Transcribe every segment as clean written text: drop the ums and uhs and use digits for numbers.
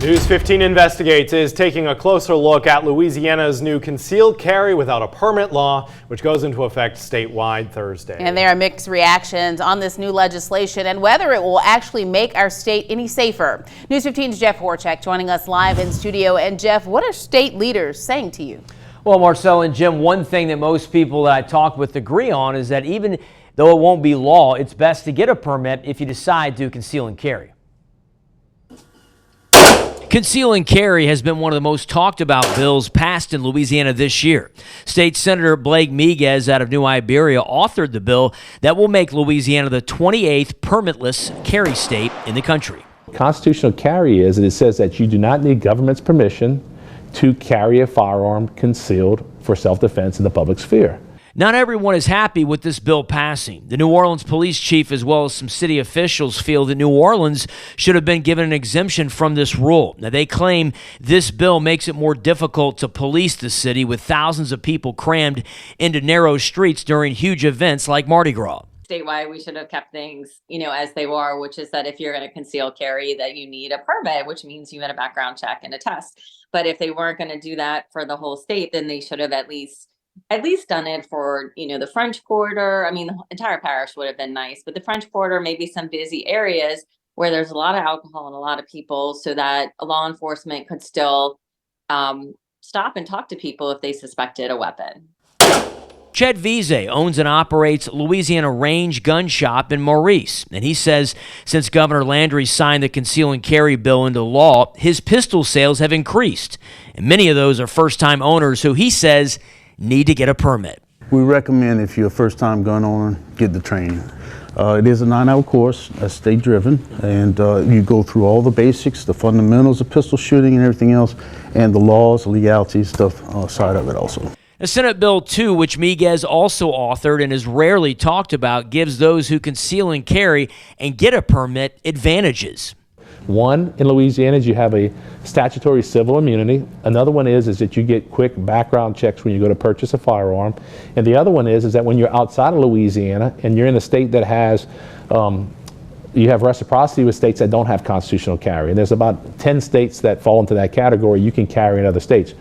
News 15 Investigates is taking a closer look at Louisiana's new concealed carry without a permit law, which goes into effect statewide Thursday. And there are mixed reactions on this new legislation and whether it will actually make our state any safer. News 15's Jeff Horchak joining us live in studio. And Jeff, what are state leaders saying to you? Well, Marcel and Jim, one thing that most people that I talk with agree on is that even though it won't be law, it's best to get a permit if you decide to conceal and carry. Conceal and carry has been one of the most talked about bills passed in Louisiana this year. State Senator Blake Miguez out of New Iberia authored the bill that will make Louisiana the 28th permitless carry state in the country. Constitutional carry is it says that you do not need government's permission to carry a firearm concealed for self-defense in the public sphere. Not everyone is happy with this bill passing. The New Orleans police chief as well as some city officials feel that New Orleans should have been given an exemption from this rule. Now, they claim this bill makes it more difficult to police the city with thousands of people crammed into narrow streets during huge events like Mardi Gras. Statewide, we should have kept things, as they were, which is that if you're going to conceal carry, that you need a permit, which means you had a background check and a test. But if they weren't going to do that for the whole state, then they should have at least done it for, the French Quarter. I mean, the entire parish would have been nice, but the French Quarter, maybe some busy areas where there's a lot of alcohol and a lot of people, so that law enforcement could still stop and talk to people if they suspected a weapon. Ched Vize owns and operates Louisiana Range Gun Shop in Maurice, and he says since Governor Landry signed the conceal and carry bill into law, his pistol sales have increased, and many of those are first-time owners who he says need to get a permit. We recommend if you're a first-time gun owner, get the training. It is a 9-hour course, state-driven, and you go through all the basics, the fundamentals of pistol shooting and everything else, and the laws, the legalities, stuff side of it also. The Senate Bill 2, which Miguez also authored and is rarely talked about, gives those who conceal and carry and get a permit advantages. One, in Louisiana, is you have a statutory civil immunity. Another one is that you get quick background checks when you go to purchase a firearm. And the other one is that when you're outside of Louisiana and you're in a state that has, you have reciprocity with states that don't have constitutional carry. And there's about 10 states that fall into that category. You can carry in other states.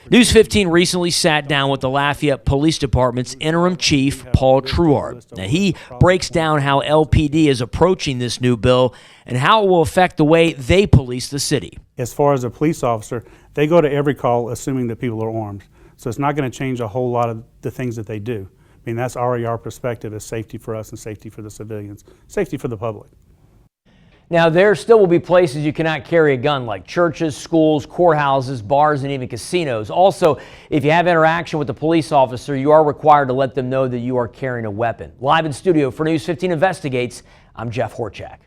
News 15 recently sat down with the Lafayette Police Department's interim chief, Paul Truart. Now, he breaks down how LPD is approaching this new bill and how it will affect the way they police the city. As far as a police officer, they go to every call assuming that people are armed. So it's not going to change a whole lot of the things that they do. I mean, that's already our perspective is safety for us and safety for the civilians, safety for the public. Now, there still will be places you cannot carry a gun, like churches, schools, courthouses, bars, and even casinos. Also, if you have interaction with a police officer, you are required to let them know that you are carrying a weapon. Live in studio for News 15 Investigates, I'm Jeff Horchak.